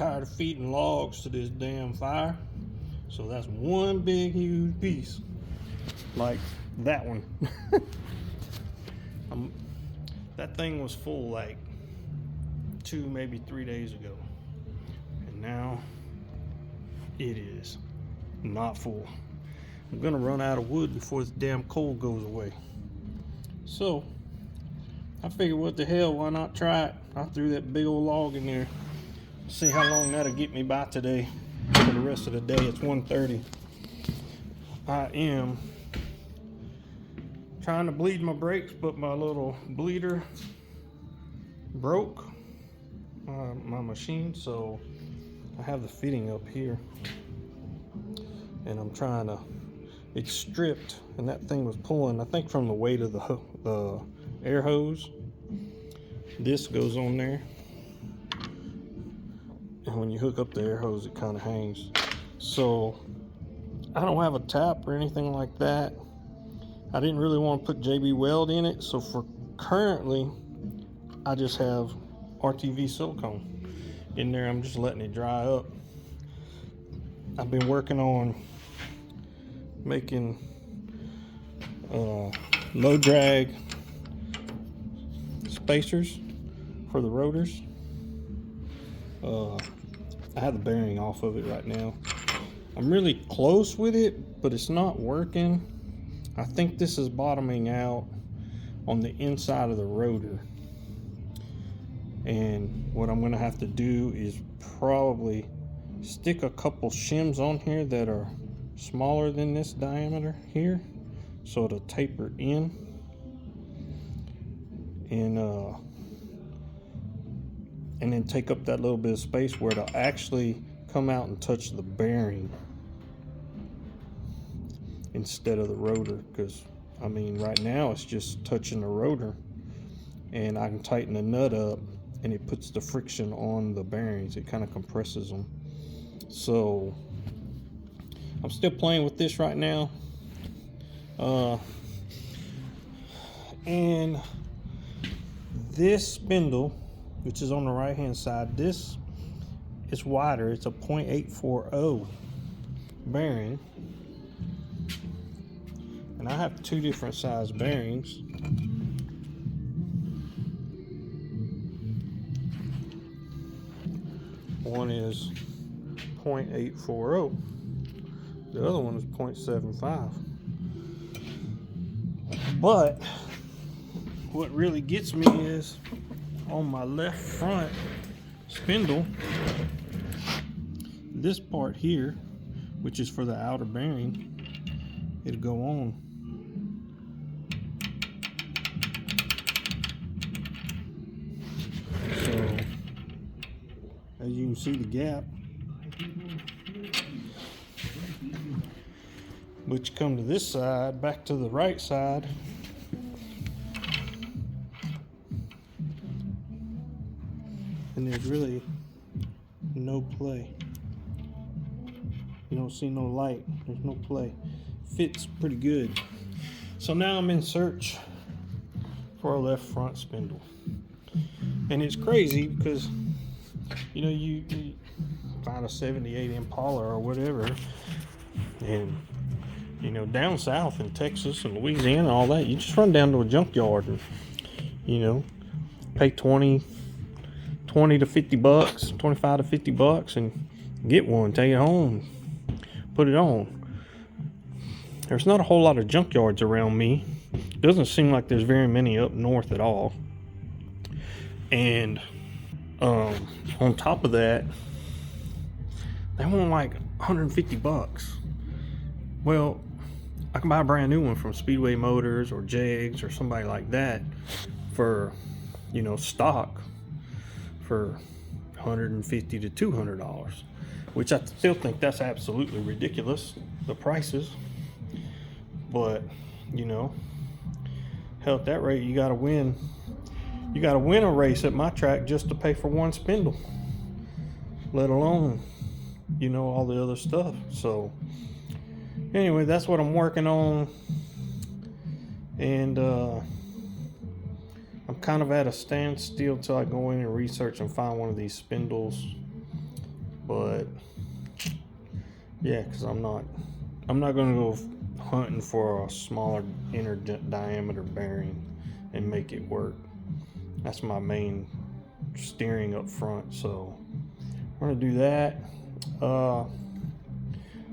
tired of feeding logs to this damn fire. So that's one big huge piece, like that one. That thing was full like 2, maybe 3 days ago, and now it is not full. I'm gonna run out of wood before this damn cold goes away. So I figured, what the hell, why not try it? I threw that big old log in there. See how long that'll get me by today for the rest of the day. It's 1:30. I am trying to bleed my brakes, but my little bleeder broke my machine, so I have the fitting up here, and I'm trying to, it's stripped, and that thing was pulling, I think, from the weight of the air hose. This goes on there, and when you hook up the air hose, it kind of hangs. So I don't have a tap or anything like that. I didn't really want to put JB Weld in it, so for currently I just have RTV silicone in there. I'm just letting it dry up. I've been working on making low drag spacers for the rotors. I have the bearing off of it right now. I'm really close with it, but it's not working. I think this is bottoming out on the inside of the rotor, and what I'm gonna have to do is probably stick a couple shims on here that are smaller than this diameter here, so it'll taper in, and then take up that little bit of space where it'll actually come out and touch the bearing instead of the rotor. Because I mean, right now it's just touching the rotor, and I can tighten the nut up and it puts the friction on the bearings. It kind of compresses them. So I'm still playing with this right now, and this spindle, which is on the right hand side, this is wider. It's a 0.840 bearing, and I have 2 different size bearings. One is 0.840, the other one is 0.75. But what really gets me is on my left front spindle, this part here, which is for the outer bearing, it'll go on. So as you can see the gap, but you come to this side, back to the right side, and there's really no play. You don't see no light, there's no play. Fits pretty good. So now I'm in search for a left front spindle, and it's crazy because you know, you find a 78 Impala or whatever, and you know, down south in Texas and Louisiana and all that, you just run down to a junkyard and, you know, pay 20 to 50 bucks, 25 to 50 bucks, and get one, take it home, put it on. There's not a whole lot of junkyards around me. Doesn't seem like there's very many up north at all. And on top of that, they want like 150 bucks. Well, I can buy a brand new one from Speedway Motors or Jegs or somebody like that for, you know, stock for $150 to $200, which I still think that's absolutely ridiculous, the prices. But you know, hell, at that rate, you gotta win a race at my track just to pay for one spindle, let alone, you know, all the other stuff. So anyway, that's what I'm working on, and I'm kind of at a standstill till I go in and research and find one of these spindles but yeah, because I'm not gonna go hunting for a smaller inner diameter bearing and make it work. That's my main steering up front, so we're gonna do that.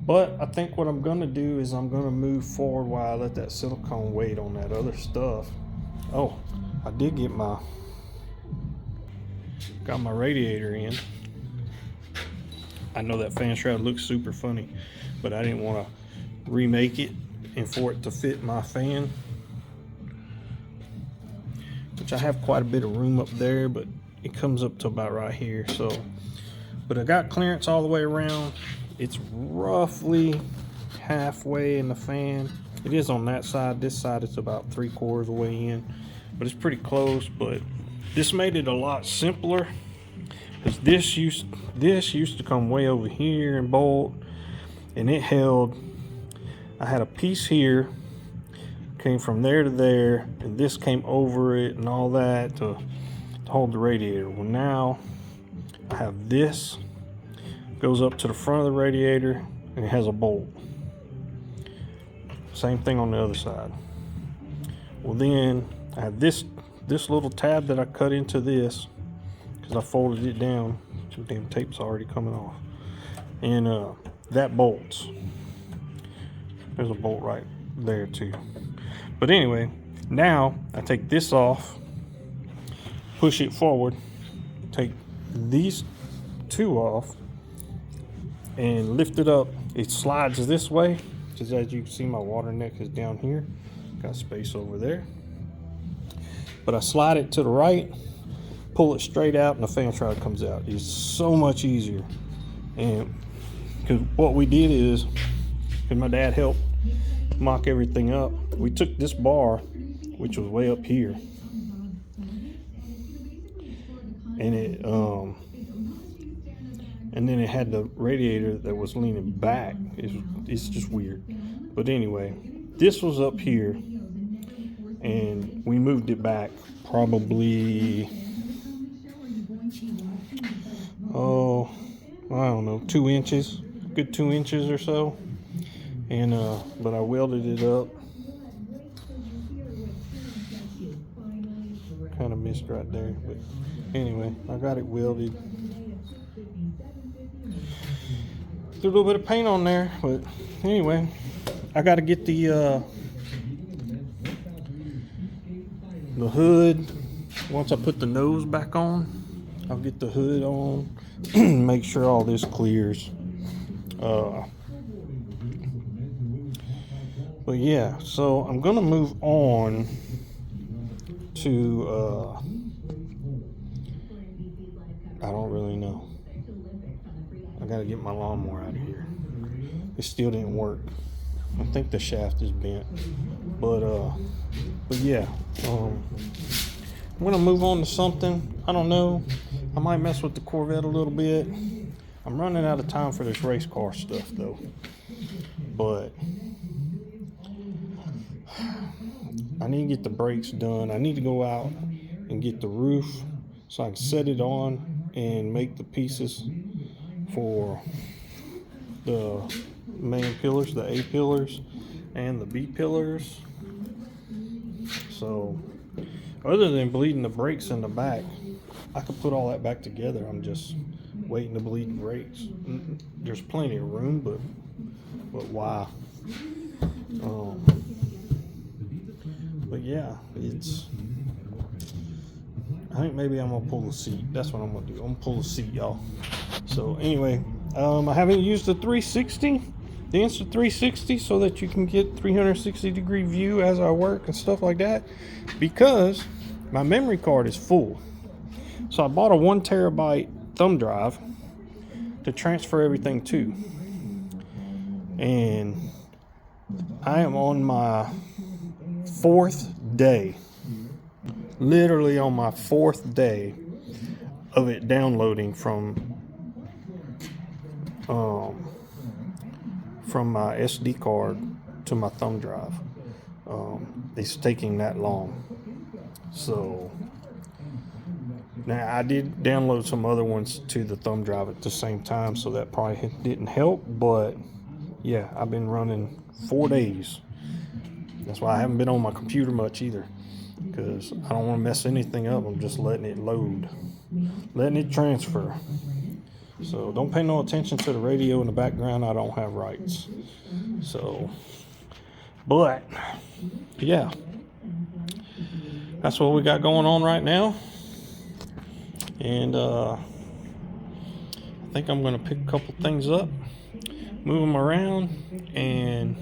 But I think what I'm gonna do is I'm gonna move forward while I let that silicone wait on that other stuff. Oh, I did got my radiator in. I know that fan shroud looks super funny, but I didn't want to remake it and for it to fit my fan, which I have quite a bit of room up there, but it comes up to about right here. So, but I got clearance all the way around. It's roughly halfway in the fan. It is on that side. This side it's about 3/4 of the way in, but it's pretty close. But this made it a lot simpler, because this used to come way over here and bolt, and it held. I had a piece here, came from there to there, and this came over it and all that to hold the radiator. Well, now I have this goes up to the front of the radiator and it has a bolt. Same thing on the other side. Well, then I have this little tab that I cut into this because I folded it down. Some damn tape's already coming off, and that bolts. There's a bolt right there too. But anyway, now I take this off, push it forward, take these two off, and lift it up. It slides this way, because as you can see, my water neck is down here. Got space over there. But I slide it to the right, pull it straight out, and the fan shroud comes out. It's so much easier. And because what we did is, because my dad helped mock everything up, we took this bar, which was way up here, and it and then it had the radiator that was leaning back. It's just weird. But anyway, this was up here, and we moved it back probably, oh, I don't know, 2 inches, good 2 inches or so. And but I welded it up. Kind of missed right there, but anyway, I got it welded. Threw a little bit of paint on there, but anyway, I got to get the hood. Once I put the nose back on, I'll get the hood on, make sure all this clears. But yeah, so I'm gonna move on to I don't really know. I gotta get my lawnmower out of here. It still didn't work. I think the shaft is bent, but yeah, I'm gonna move on to something. I don't know. I might mess with the Corvette a little bit. I'm running out of time for this race car stuff though, but I need to get the brakes done. I need to go out and get the roof so I can set it on and make the pieces for the main pillars, the A pillars and the B pillars. So other than bleeding the brakes in the back, I could put all that back together. I'm just waiting to bleed the brakes. There's plenty of room, but why? But yeah, I think maybe I'm gonna pull the seat. That's what I'm gonna do. I'm gonna pull the seat, y'all. So anyway, I haven't used the 360, the Insta360, so that you can get 360-degree view as I work and stuff like that, because my memory card is full. So I bought a 1 terabyte thumb drive to transfer everything to, and I am on my 4th day, literally on my 4th day of it downloading from my SD card to my thumb drive. It's taking that long. So Now, I did download some other ones to the thumb drive at the same time, so that probably didn't help. But yeah, I've been running 4 days. That's why I haven't been on my computer much either, because I don't want to mess anything up. I'm just letting it load, letting it transfer. So don't pay no attention to the radio in the background. I don't have rights. So, but yeah, that's what we got going on right now. And I think I'm going to pick a couple things up, move them around, and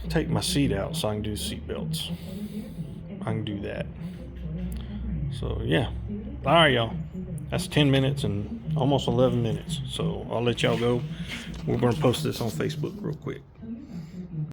take my seat out so I can do seat belts. I can do that. So yeah. All right, y'all. That's 10 minutes and almost 11 minutes. So I'll let y'all go. We're going to post this on Facebook real quick.